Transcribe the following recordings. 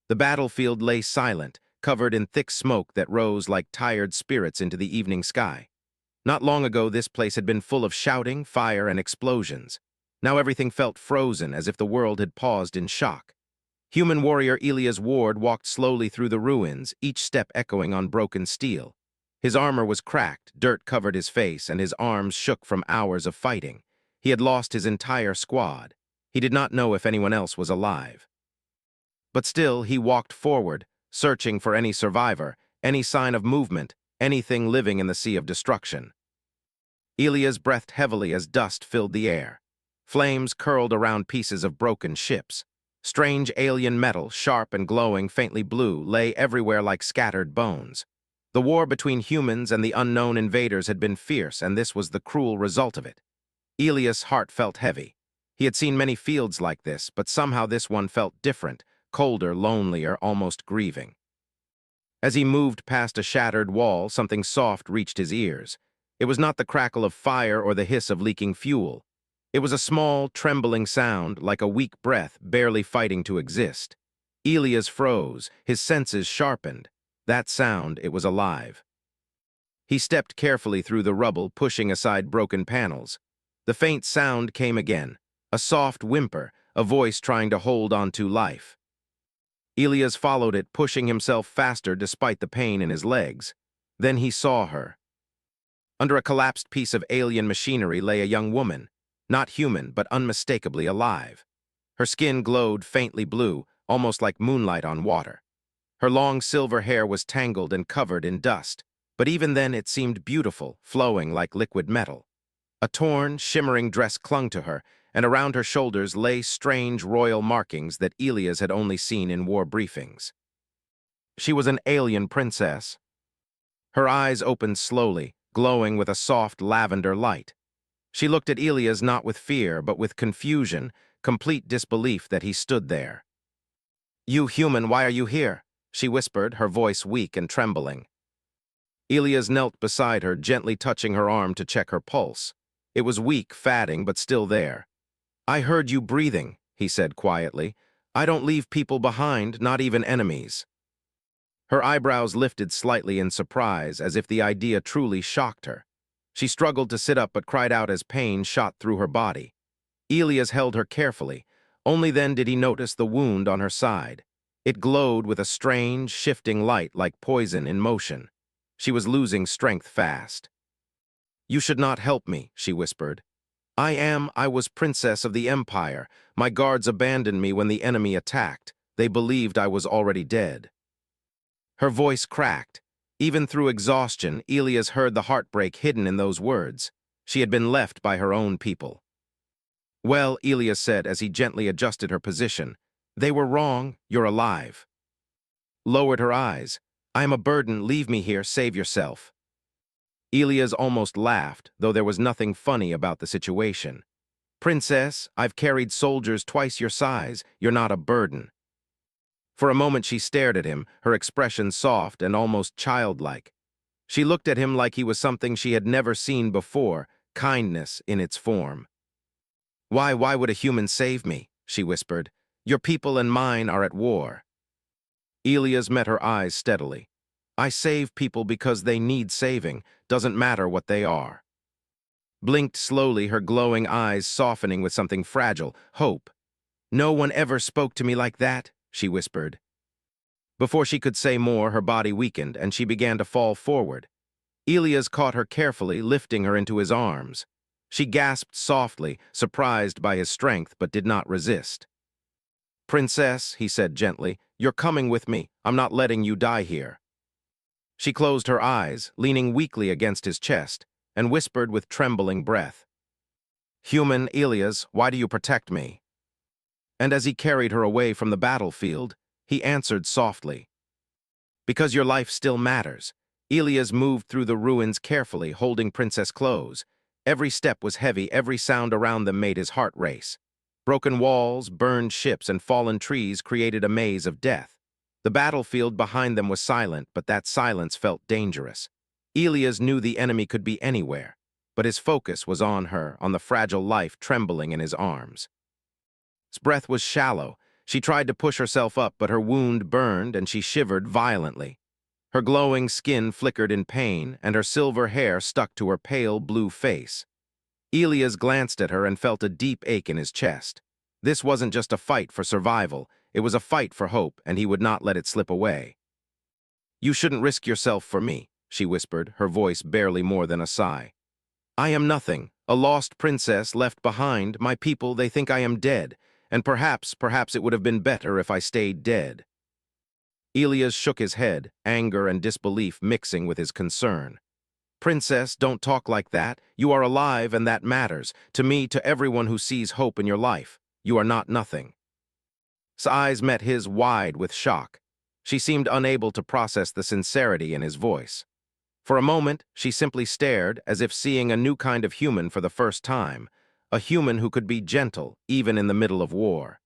The battlefield lay silent, covered in thick smoke that rose like tired spirits into the evening sky. Not long ago, this place had been full of shouting, fire, and explosions. Now everything felt frozen, as if the world had paused in shock. Human warrior Elias Ward walked slowly through the ruins, each step echoing on broken steel. His armor was cracked, dirt covered his face, and his arms shook from hours of fighting. He had lost his entire squad. He did not know if anyone else was alive. But still, he walked forward, searching for any survivor, any sign of movement, anything living in the sea of destruction. Elias breathed heavily as dust filled the air. Flames curled around pieces of broken ships. Strange alien metal, sharp and glowing faintly blue, lay everywhere like scattered bones. The war between humans and the unknown invaders had been fierce, and this was the cruel result of it. Elias' heart felt heavy. He had seen many fields like this, but somehow this one felt different, colder, lonelier, almost grieving. As he moved past a shattered wall, something soft reached his ears. It was not the crackle of fire or the hiss of leaking fuel. It was a small, trembling sound, like a weak breath, barely fighting to exist. Elias froze, his senses sharpened. That sound, it was alive. He stepped carefully through the rubble, pushing aside broken panels. The faint sound came again, a soft whimper, a voice trying to hold on to life. Elias followed it, pushing himself faster despite the pain in his legs. Then he saw her. Under a collapsed piece of alien machinery lay a young woman, not human but unmistakably alive. Her skin glowed faintly blue, almost like moonlight on water. Her long silver hair was tangled and covered in dust, but even then it seemed beautiful, flowing like liquid metal. A torn, shimmering dress clung to her, and around her shoulders lay strange royal markings that Elias had only seen in war briefings. She was an alien princess. Her eyes opened slowly, glowing with a soft lavender light. She looked at Elias not with fear, but with confusion, complete disbelief that he stood there. "You human, why are you here?" she whispered, her voice weak and trembling. Elias knelt beside her, gently touching her arm to check her pulse. It was weak, fatting, but still there. "I heard you breathing," he said quietly. "I don't leave people behind, not even enemies." Her eyebrows lifted slightly in surprise, as if the idea truly shocked her. She struggled to sit up but cried out as pain shot through her body. Elias held her carefully. Only then did he notice the wound on her side. It glowed with a strange, shifting light like poison in motion. She was losing strength fast. "You should not help me," she whispered. I was princess of the empire. My guards abandoned me when the enemy attacked. They believed I was already dead." Her voice cracked. Even through exhaustion, Elias heard the heartbreak hidden in those words. She had been left by her own people. "Well," Elias said as he gently adjusted her position, "they were wrong. You're alive." Lowered her eyes. "I am a burden. Leave me here. Save yourself." Elias almost laughed, though there was nothing funny about the situation. "Princess, I've carried soldiers twice your size. You're not a burden." For a moment she stared at him, her expression soft and almost childlike. She looked at him like he was something she had never seen before, kindness in its form. Why would a human save me?" she whispered. "Your people and mine are at war." Elias met her eyes steadily. "I save people because they need saving, doesn't matter what they are." Blinked slowly, her glowing eyes softening with something fragile, hope. "No one ever spoke to me like that," she whispered. Before she could say more, her body weakened, and she began to fall forward. Elias caught her carefully, lifting her into his arms. She gasped softly, surprised by his strength, but did not resist. "Princess," he said gently, "you're coming with me. I'm not letting you die here." She closed her eyes, leaning weakly against his chest, and whispered with trembling breath, "Human Elias, why do you protect me?" And as he carried her away from the battlefield, he answered softly, "Because your life still matters." Elias moved through the ruins carefully, holding Princess close. Every step was heavy, every sound around them made his heart race. Broken walls, burned ships, and fallen trees created a maze of death. The battlefield behind them was silent, but that silence felt dangerous. Elias knew the enemy could be anywhere, but his focus was on her, on the fragile life trembling in his arms. His breath was shallow. She tried to push herself up, but her wound burned and she shivered violently. Her glowing skin flickered in pain, and her silver hair stuck to her pale blue face. Elias glanced at her and felt a deep ache in his chest. This wasn't just a fight for survival, it was a fight for hope, and he would not let it slip away. "You shouldn't risk yourself for me," she whispered, her voice barely more than a sigh. "I am nothing, a lost princess left behind. My people, they think I am dead, and perhaps it would have been better if I stayed dead." Elias shook his head, anger and disbelief mixing with his concern. "Princess, don't talk like that. You are alive, and that matters. To me, to everyone who sees hope in your life. You are not nothing." His eyes met his wide with shock. She seemed unable to process the sincerity in his voice. For a moment, she simply stared, as if seeing a new kind of human for the first time, a human who could be gentle, even in the middle of war.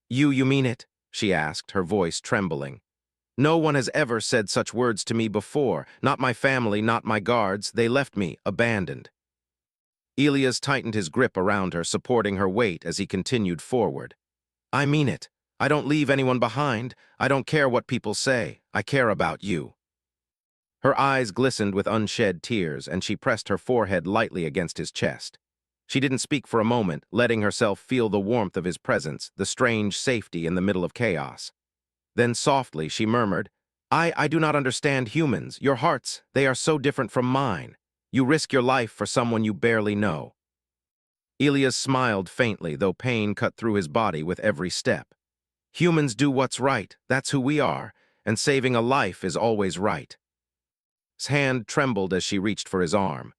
You mean it?" she asked, her voice trembling. "No one has ever said such words to me before. Not my family, not my guards. They left me, abandoned." Elias tightened his grip around her, supporting her weight as he continued forward. "I mean it. I don't leave anyone behind. I don't care what people say. I care about you." Her eyes glistened with unshed tears, and she pressed her forehead lightly against his chest. She didn't speak for a moment, letting herself feel the warmth of his presence, the strange safety in the middle of chaos. Then softly she murmured, I do not understand humans. Your hearts, they are so different from mine. You risk your life for someone you barely know." Elias smiled faintly, though pain cut through his body with every step. "Humans do what's right. That's who we are. And saving a life is always right." His hand trembled as she reached for his arm.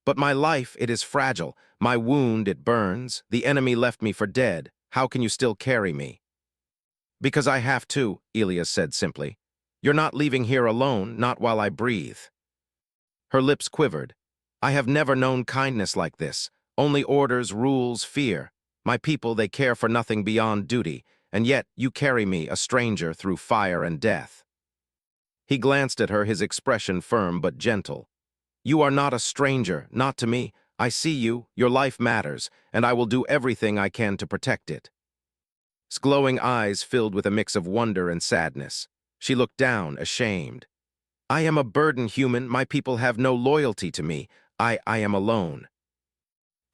"But my life, it is fragile. My wound, it burns. The enemy left me for dead. How can you still carry me?" "Because I have to," Elias said simply. "You're not leaving here alone, not while I breathe." Her lips quivered. "I have never known kindness like this. Only orders, rules, fear. My people, they care for nothing beyond duty, and yet you carry me, a stranger, through fire and death." He glanced at her, his expression firm but gentle. "You are not a stranger, not to me. I see you, your life matters, and I will do everything I can to protect it." His glowing eyes filled with a mix of wonder and sadness. She looked down, ashamed. "I am a burden, human. My people have no loyalty to me. I am alone."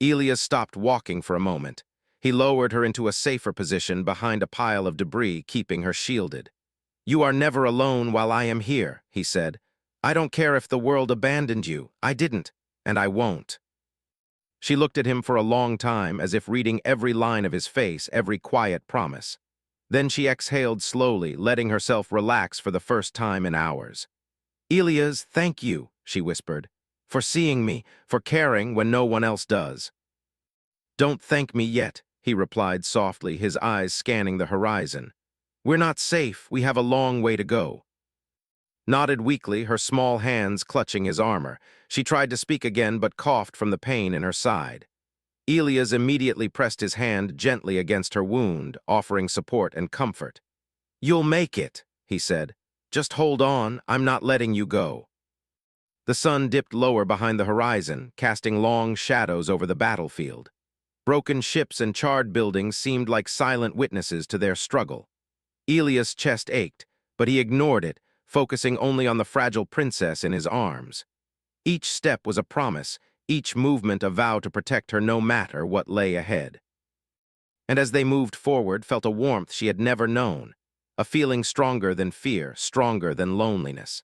Elias stopped walking for a moment. He lowered her into a safer position behind a pile of debris, keeping her shielded. "You are never alone while I am here," he said. "I don't care if the world abandoned you. I didn't, and I won't." She looked at him for a long time, as if reading every line of his face, every quiet promise. Then she exhaled slowly, letting herself relax for the first time in hours. "Elias, thank you," she whispered, "for seeing me, for caring when no one else does." "Don't thank me yet," he replied softly, his eyes scanning the horizon. "We're not safe. We have a long way to go." Nodded weakly, her small hands clutching his armor. She tried to speak again, but coughed from the pain in her side. Elias immediately pressed his hand gently against her wound, offering support and comfort. "You'll make it," he said. "Just hold on. I'm not letting you go." The sun dipped lower behind the horizon, casting long shadows over the battlefield. Broken ships and charred buildings seemed like silent witnesses to their struggle. Elias' chest ached, but he ignored it, focusing only on the fragile princess in his arms. Each step was a promise, each movement a vow to protect her no matter what lay ahead. And as they moved forward, felt a warmth she had never known, a feeling stronger than fear, stronger than loneliness.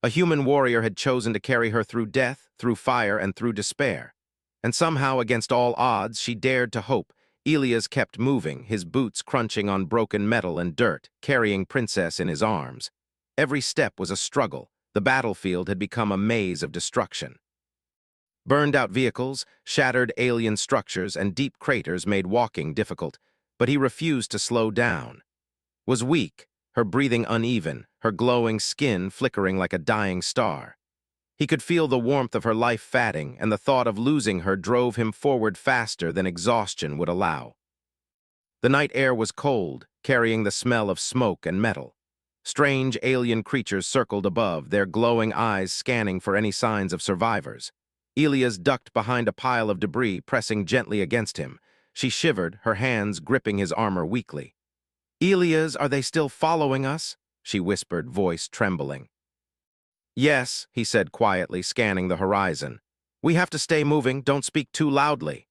A human warrior had chosen to carry her through death, through fire, and through despair. And somehow, against all odds, she dared to hope. Elias kept moving, his boots crunching on broken metal and dirt, carrying Princess in his arms. Every step was a struggle. The battlefield had become a maze of destruction. Burned-out vehicles, shattered alien structures, and deep craters made walking difficult, but he refused to slow down. Was weak, her breathing uneven, her glowing skin flickering like a dying star. He could feel the warmth of her life fading, and the thought of losing her drove him forward faster than exhaustion would allow. The night air was cold, carrying the smell of smoke and metal. Strange alien creatures circled above, their glowing eyes scanning for any signs of survivors. Elias ducked behind a pile of debris, pressing gently against him. She shivered, her hands gripping his armor weakly. Elias, are they still following us? She whispered, voice trembling. Yes, he said quietly, scanning the horizon. We have to stay moving, don't speak too loudly.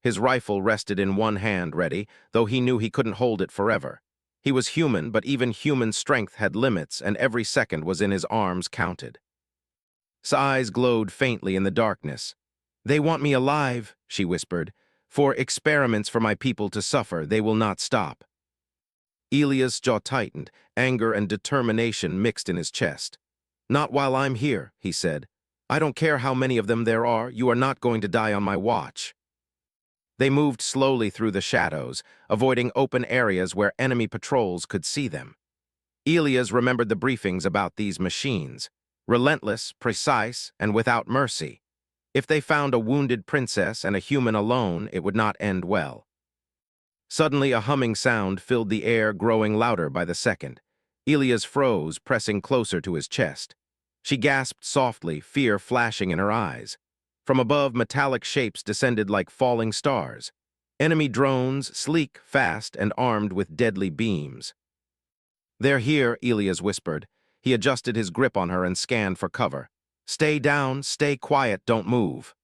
His rifle rested in one hand ready, though he knew he couldn't hold it forever. He was human, but even human strength had limits, and every second was in his arms counted. His eyes glowed faintly in the darkness. They want me alive, she whispered. For experiments for my people to suffer, they will not stop. Elias' jaw tightened, anger and determination mixed in his chest. Not while I'm here, he said. I don't care how many of them there are, you are not going to die on my watch. They moved slowly through the shadows, avoiding open areas where enemy patrols could see them. Elias remembered the briefings about these machines. Relentless, precise, and without mercy. If they found a wounded princess and a human alone, it would not end well. Suddenly, a humming sound filled the air, growing louder by the second. Elias froze, pressing closer to his chest. She gasped softly, fear flashing in her eyes. From above, metallic shapes descended like falling stars. Enemy drones, sleek, fast, and armed with deadly beams. They're here, Elias whispered. He adjusted his grip on her and scanned for cover. Stay down, stay quiet, don't move.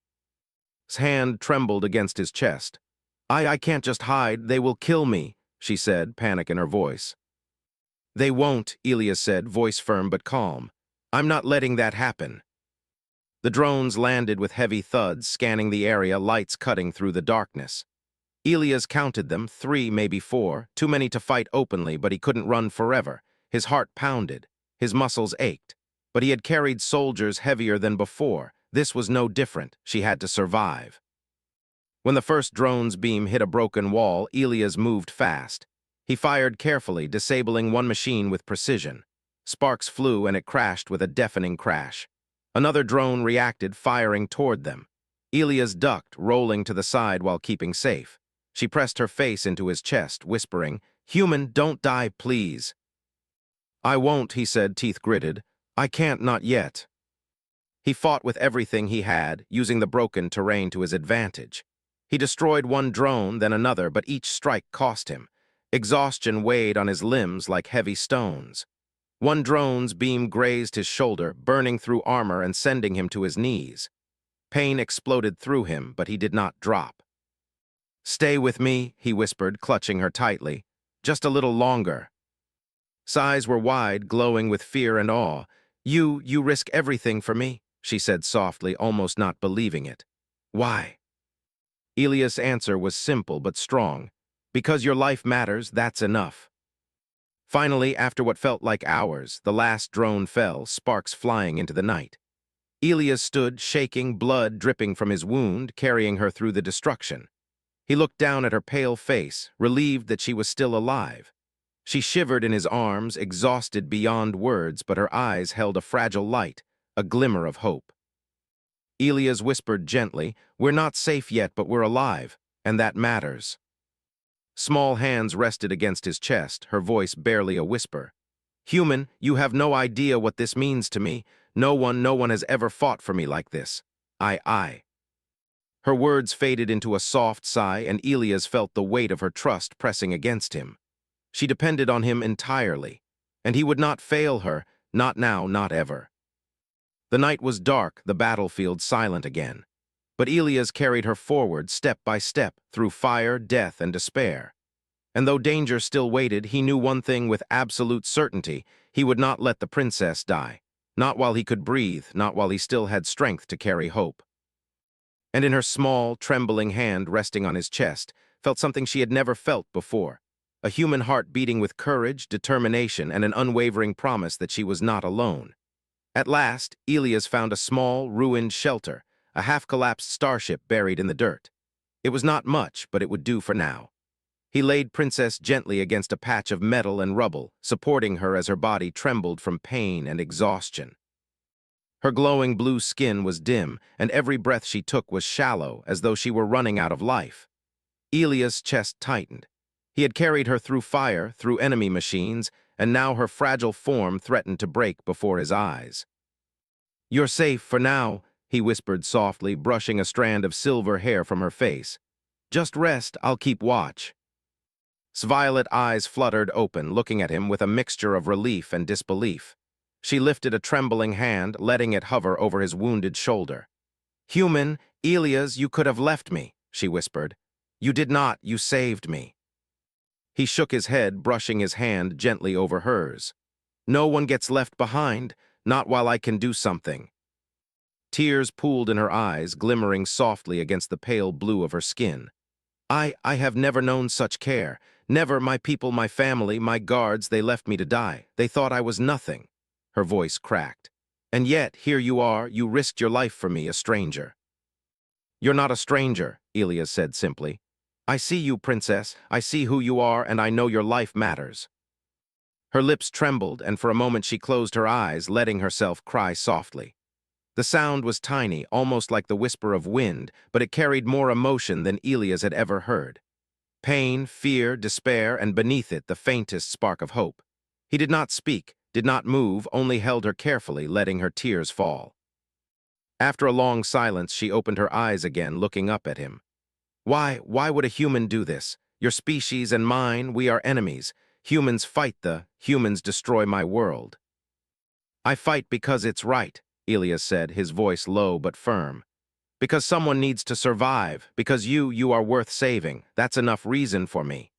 His hand trembled against his chest. I can't just hide, they will kill me, she said, panic in her voice. They won't, Elias said, voice firm but calm. I'm not letting that happen. The drones landed with heavy thuds, scanning the area, lights cutting through the darkness. Elias counted them, 3, maybe 4, too many to fight openly, but he couldn't run forever. His heart pounded, his muscles ached. But he had carried soldiers heavier than before. This was no different, she had to survive. When the first drone's beam hit a broken wall, Elias moved fast. He fired carefully, disabling one machine with precision. Sparks flew and it crashed with a deafening crash. Another drone reacted, firing toward them. Elias ducked, rolling to the side while keeping safe. She pressed her face into his chest, whispering, "Human, don't die, please." "I won't," he said, teeth gritted. "I can't, not yet." He fought with everything he had, using the broken terrain to his advantage. He destroyed one drone, then another, but each strike cost him. Exhaustion weighed on his limbs like heavy stones. One drone's beam grazed his shoulder, burning through armor and sending him to his knees. Pain exploded through him, but he did not drop. "Stay with me," he whispered, clutching her tightly. "Just a little longer." His eyes were wide, glowing with fear and awe. You risk everything for me," she said softly, almost not believing it. "Why?" Elias' answer was simple but strong. "Because your life matters, that's enough." Finally, after what felt like hours, the last drone fell, sparks flying into the night. Elias stood, shaking, blood dripping from his wound, carrying her through the destruction. He looked down at her pale face, relieved that she was still alive. She shivered in his arms, exhausted beyond words, but her eyes held a fragile light, a glimmer of hope. Elias whispered gently, "We're not safe yet, but we're alive, and that matters." Small hands rested against his chest, her voice barely a whisper. "Human, you have no idea what this means to me. No one has ever fought for me like this. I. Her words faded into a soft sigh, and Elias felt the weight of her trust pressing against him. She depended on him entirely, and he would not fail her, not now, not ever. The night was dark, the battlefield silent again. But Elias carried her forward, step by step, through fire, death, and despair. And though danger still waited, he knew one thing with absolute certainty: he would not let the princess die. Not while he could breathe, not while he still had strength to carry hope. And in her small, trembling hand resting on his chest, felt something she had never felt before. A human heart beating with courage, determination, and an unwavering promise that she was not alone. At last, Elias found a small, ruined shelter, a half-collapsed starship buried in the dirt. It was not much, but it would do for now. He laid Princess gently against a patch of metal and rubble, supporting her as her body trembled from pain and exhaustion. Her glowing blue skin was dim, and every breath she took was shallow, as though she were running out of life. Elias' chest tightened. He had carried her through fire, through enemy machines, and now her fragile form threatened to break before his eyes. "You're safe for now," he whispered softly, brushing a strand of silver hair from her face. "Just rest, I'll keep watch." Violet eyes fluttered open, looking at him with a mixture of relief and disbelief. She lifted a trembling hand, letting it hover over his wounded shoulder. "Human, Elias, you could have left me," she whispered. "You did not, you saved me." He shook his head, brushing his hand gently over hers. "No one gets left behind, not while I can do something." Tears pooled in her eyes, glimmering softly against the pale blue of her skin. I have never known such care. Never my people, my family, my guards, they left me to die. They thought I was nothing." Her voice cracked. "And yet, here you are, you risked your life for me, a stranger." "You're not a stranger," Elias said simply. "I see you, princess. I see who you are, and I know your life matters." Her lips trembled, and for a moment she closed her eyes, letting herself cry softly. The sound was tiny, almost like the whisper of wind, but it carried more emotion than Elias had ever heard. Pain, fear, despair, and beneath it the faintest spark of hope. He did not speak, did not move, only held her carefully, letting her tears fall. After a long silence, she opened her eyes again, looking up at him. Why would a human do this? Your species and mine, we are enemies. Humans fight humans destroy my world." "I fight because it's right," Elias said, his voice low but firm. "Because someone needs to survive, because you are worth saving. That's enough reason for me."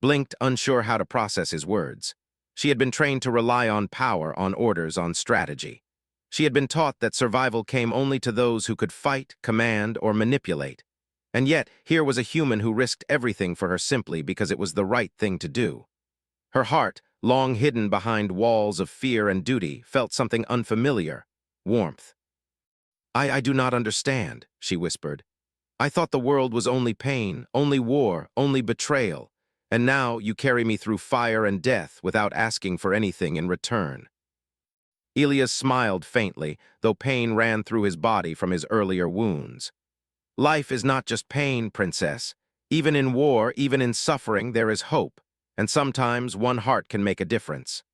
Blinked, unsure how to process his words. She had been trained to rely on power, on orders, on strategy. She had been taught that survival came only to those who could fight, command, or manipulate. And yet, here was a human who risked everything for her simply because it was the right thing to do. Her heart, long hidden behind walls of fear and duty, felt something unfamiliar: warmth. I do not understand," she whispered. "I thought the world was only pain, only war, only betrayal. And now you carry me through fire and death without asking for anything in return." Elias smiled faintly, though pain ran through his body from his earlier wounds. "Life is not just pain, princess. Even in war, even in suffering, there is hope, and sometimes one heart can make a difference."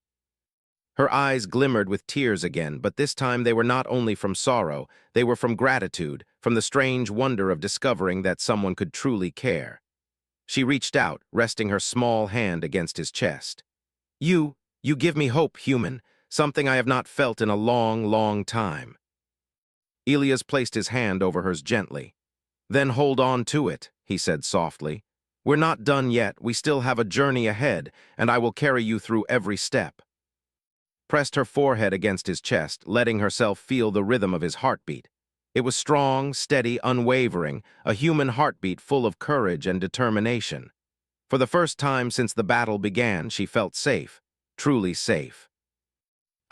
Her eyes glimmered with tears again, but this time they were not only from sorrow, they were from gratitude, from the strange wonder of discovering that someone could truly care. She reached out, resting her small hand against his chest. You give me hope, human, something I have not felt in a long, long time." Elias placed his hand over hers gently. "Then hold on to it," he said softly. "We're not done yet, we still have a journey ahead, and I will carry you through every step." Pressed her forehead against his chest, letting herself feel the rhythm of his heartbeat. It was strong, steady, unwavering, a human heartbeat full of courage and determination. For the first time since the battle began, she felt safe, truly safe.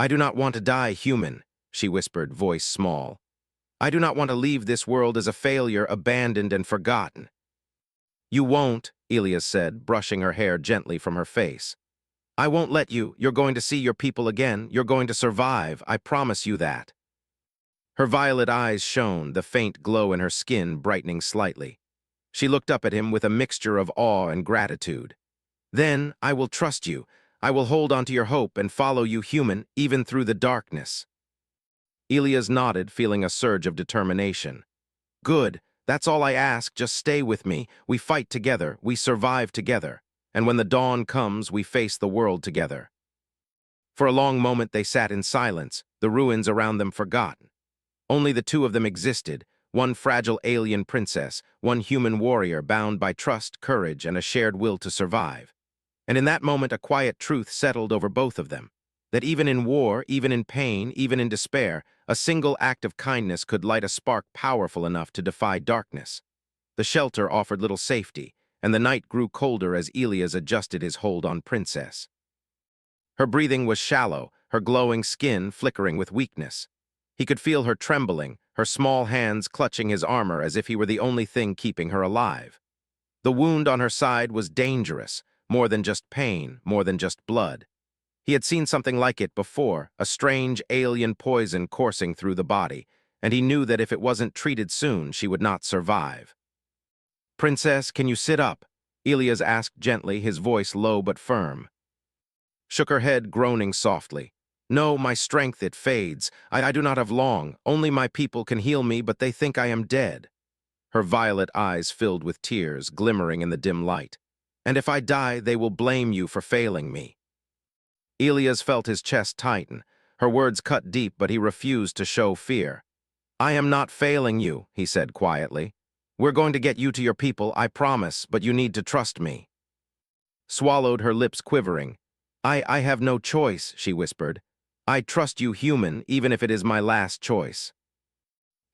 "I do not want to die human," she whispered, voice small. "I do not want to leave this world as a failure, abandoned and forgotten." "You won't," Elias said, brushing her hair gently from her face. "I won't let you. You're going to see your people again. You're going to survive. I promise you that." Her violet eyes shone, the faint glow in her skin brightening slightly. She looked up at him with a mixture of awe and gratitude. "Then I will trust you. I will hold on to your hope and follow you, human, even through the darkness." Elias nodded, feeling a surge of determination. "Good. That's all I ask. Just stay with me. We fight together. We survive together. And when the dawn comes, we face the world together." For a long moment they sat in silence, the ruins around them forgotten. Only the two of them existed, one fragile alien princess, one human warrior bound by trust, courage, and a shared will to survive. And in that moment a quiet truth settled over both of them, that even in war, even in pain, even in despair, a single act of kindness could light a spark powerful enough to defy darkness. The shelter offered little safety, and the night grew colder as Elias adjusted his hold on Princess. Her breathing was shallow, her glowing skin flickering with weakness. He could feel her trembling, her small hands clutching his armor as if he were the only thing keeping her alive. The wound on her side was dangerous, more than just pain, more than just blood. He had seen something like it before, a strange alien poison coursing through the body, and he knew that if it wasn't treated soon, she would not survive. "Princess, can you sit up?" Elias asked gently, his voice low but firm. Shook her head, groaning softly. "No, my strength, it fades. I do not have long. Only my people can heal me, but they think I am dead." Her violet eyes filled with tears, glimmering in the dim light. And if I die, they will blame you for failing me. Elias felt his chest tighten. Her words cut deep, but he refused to show fear. I am not failing you, he said quietly. We're going to get you to your people, I promise, but you need to trust me. Swallowed, her lips quivering. I have no choice, she whispered. I trust you, human, even if it is my last choice.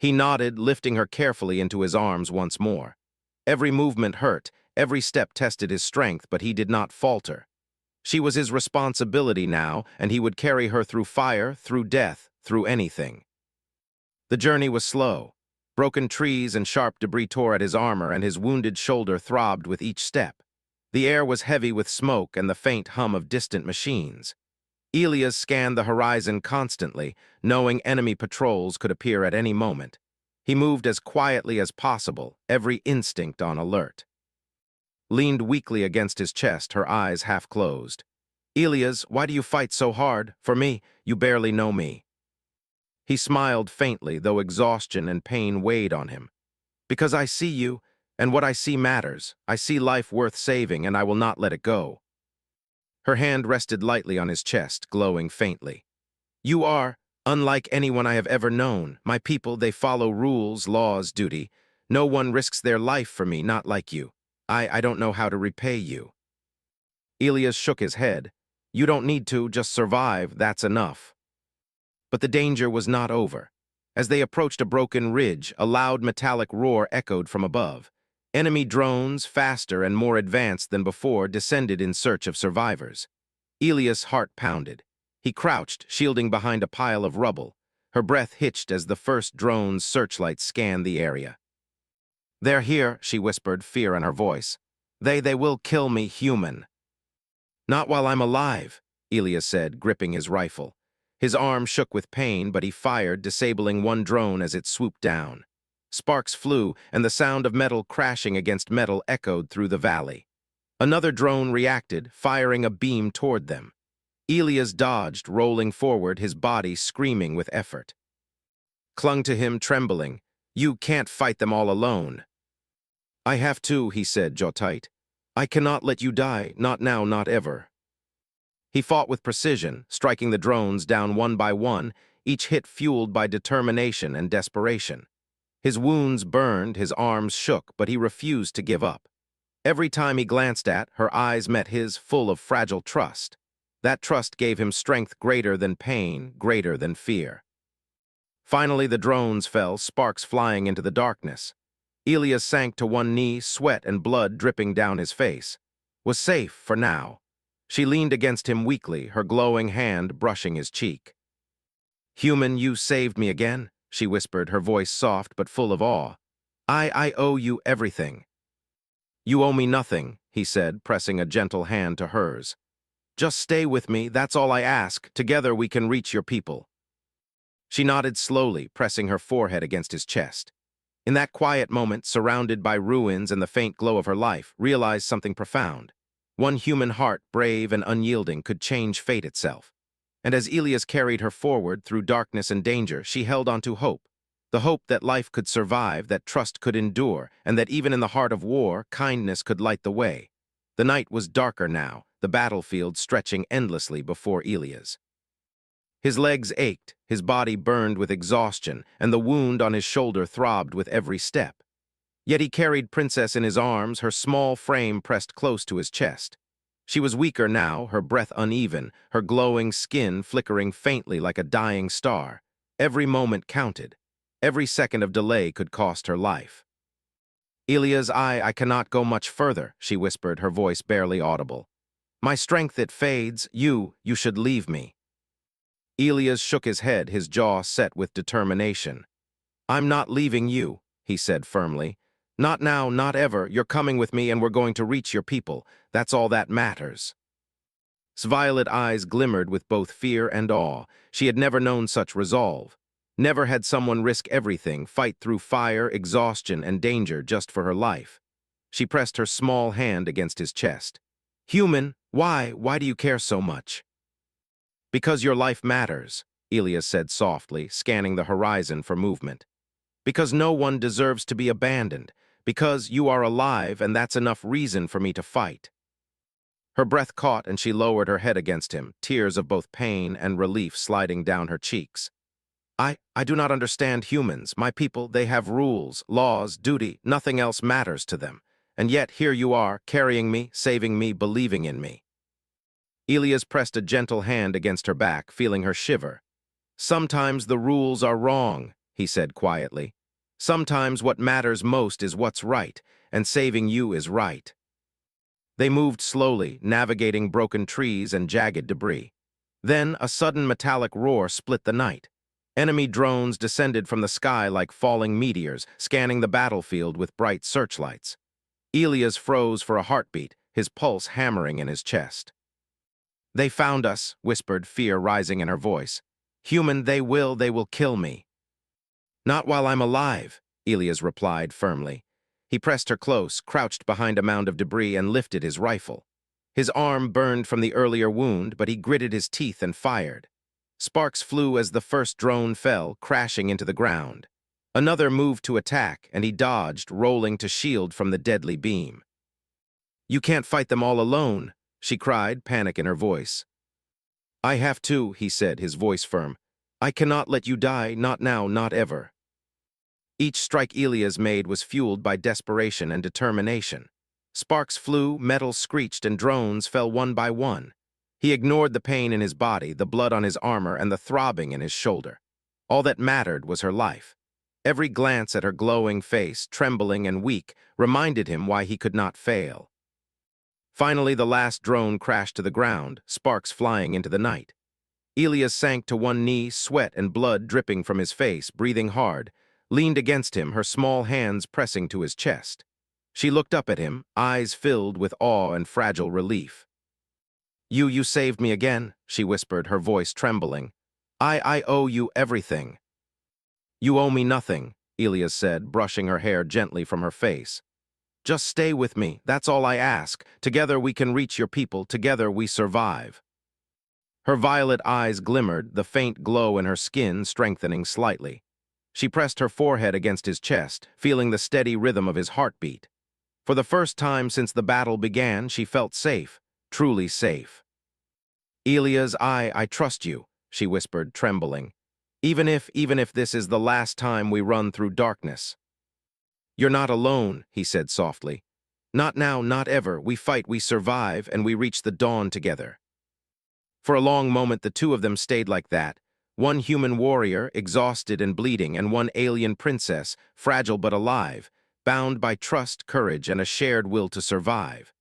He nodded, lifting her carefully into his arms once more. Every movement hurt, every step tested his strength, but he did not falter. She was his responsibility now, and he would carry her through fire, through death, through anything. The journey was slow. Broken trees and sharp debris tore at his armor, and his wounded shoulder throbbed with each step. The air was heavy with smoke and the faint hum of distant machines. Elias scanned the horizon constantly, knowing enemy patrols could appear at any moment. He moved as quietly as possible, every instinct on alert. Leaned weakly against his chest, her eyes half closed. Elias, why do you fight so hard? For me, you barely know me. He smiled faintly, though exhaustion and pain weighed on him. Because I see you, and what I see matters. I see life worth saving, and I will not let it go. Her hand rested lightly on his chest, glowing faintly. You are unlike anyone I have ever known. My people, they follow rules, laws, duty. No one risks their life for me, not like you. I don't know how to repay you. Elias shook his head. You don't need to, just survive, that's enough. But the danger was not over. As they approached a broken ridge, a loud metallic roar echoed from above. Enemy drones, faster and more advanced than before, descended in search of survivors. Elias' heart pounded. He crouched, shielding behind a pile of rubble. Her breath hitched as the first drone's searchlight scanned the area. They're here, she whispered, fear in her voice. They will kill me, human. Not while I'm alive, Elias said, gripping his rifle. His arm shook with pain, but he fired, disabling one drone as it swooped down. Sparks flew, and the sound of metal crashing against metal echoed through the valley. Another drone reacted, firing a beam toward them. Elias dodged, rolling forward, his body screaming with effort. Clung to him, trembling. You can't fight them all alone. I have to, he said, jaw tight. I cannot let you die, not now, not ever. He fought with precision, striking the drones down one by one, each hit fueled by determination and desperation. His wounds burned, his arms shook, but he refused to give up. Every time he glanced at, her eyes met his, full of fragile trust. That trust gave him strength greater than pain, greater than fear. Finally, the drones fell, sparks flying into the darkness. Elias sank to one knee, sweat and blood dripping down his face. Was safe for now. She leaned against him weakly, her glowing hand brushing his cheek. Human, you saved me again, she whispered, her voice soft but full of awe. I owe you everything. You owe me nothing, he said, pressing a gentle hand to hers. Just stay with me, that's all I ask. Together we can reach your people. She nodded slowly, pressing her forehead against his chest. In that quiet moment, surrounded by ruins and the faint glow of her life, realized something profound. One human heart, brave and unyielding, could change fate itself. And as Elias carried her forward through darkness and danger, she held on to hope. The hope that life could survive, that trust could endure, and that even in the heart of war, kindness could light the way. The night was darker now, the battlefield stretching endlessly before Elias. His legs ached, his body burned with exhaustion, and the wound on his shoulder throbbed with every step. Yet he carried Princess in his arms, her small frame pressed close to his chest. She was weaker now, her breath uneven, her glowing skin flickering faintly like a dying star. Every moment counted. Every second of delay could cost her life. Elias, I cannot go much further, she whispered, her voice barely audible. My strength, it fades. You should leave me. Elias shook his head, his jaw set with determination. I'm not leaving you, he said firmly. Not now, not ever. You're coming with me and we're going to reach your people. That's all that matters. His violet eyes glimmered with both fear and awe. She had never known such resolve. Never had someone risk everything, fight through fire, exhaustion, and danger just for her life. She pressed her small hand against his chest. Human, why do you care so much? Because your life matters, Elias said softly, scanning the horizon for movement. Because no one deserves to be abandoned. Because you are alive, and that's enough reason for me to fight. Her breath caught and she lowered her head against him, tears of both pain and relief sliding down her cheeks. I do not understand humans. My people, they have rules, laws, duty, nothing else matters to them. And yet here you are, carrying me, saving me, believing in me. Elias pressed a gentle hand against her back, feeling her shiver. Sometimes the rules are wrong, he said quietly. Sometimes what matters most is what's right, and saving you is right. They moved slowly, navigating broken trees and jagged debris. Then a sudden metallic roar split the night. Enemy drones descended from the sky like falling meteors, scanning the battlefield with bright searchlights. Elias froze for a heartbeat, his pulse hammering in his chest. "They found us," whispered, fear rising in her voice. "Human, they will kill me." "Not while I'm alive," Elias replied firmly. He pressed her close, crouched behind a mound of debris, and lifted his rifle. His arm burned from the earlier wound, but he gritted his teeth and fired. Sparks flew as the first drone fell, crashing into the ground. Another moved to attack, and he dodged, rolling to shield from the deadly beam. "You can't fight them all alone," she cried, panic in her voice. "I have to," he said, his voice firm. "I cannot let you die, not now, not ever." Each strike Elias made was fueled by desperation and determination. Sparks flew, metal screeched, and drones fell one by one. He ignored the pain in his body, the blood on his armor, and the throbbing in his shoulder. All that mattered was her life. Every glance at her glowing face, trembling and weak, reminded him why he could not fail. Finally, the last drone crashed to the ground, sparks flying into the night. Elias sank to one knee, sweat and blood dripping from his face, breathing hard, leaned against him, her small hands pressing to his chest. She looked up at him, eyes filled with awe and fragile relief. You saved me again," she whispered, her voice trembling. I owe you everything." "You owe me nothing," Elias said, brushing her hair gently from her face. "Just stay with me, that's all I ask. Together we can reach your people, together we survive." Her violet eyes glimmered, the faint glow in her skin strengthening slightly. She pressed her forehead against his chest, feeling the steady rhythm of his heartbeat. For the first time since the battle began, she felt safe, truly safe. "Elias, I trust you," she whispered, trembling. Even if this is the last time we run through darkness." "You're not alone," he said softly. "Not now, not ever. We fight, we survive, and we reach the dawn together." For a long moment, the two of them stayed like that. One human warrior, exhausted and bleeding, and one alien princess, fragile but alive, bound by trust, courage, and a shared will to survive.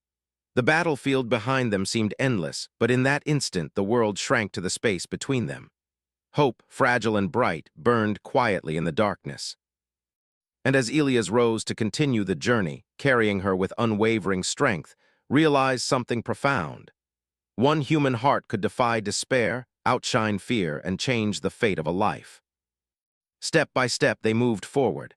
The battlefield behind them seemed endless, but in that instant the world shrank to the space between them. Hope, fragile and bright, burned quietly in the darkness. And as Elias rose to continue the journey, carrying her with unwavering strength, realized something profound. One human heart could defy despair, outshine fear, and change the fate of a life. Step by step, they moved forward.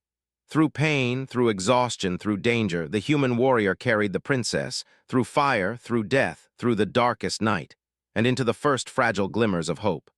Through pain, through exhaustion, through danger, the human warrior carried the princess, through fire, through death, through the darkest night, and into the first fragile glimmers of hope.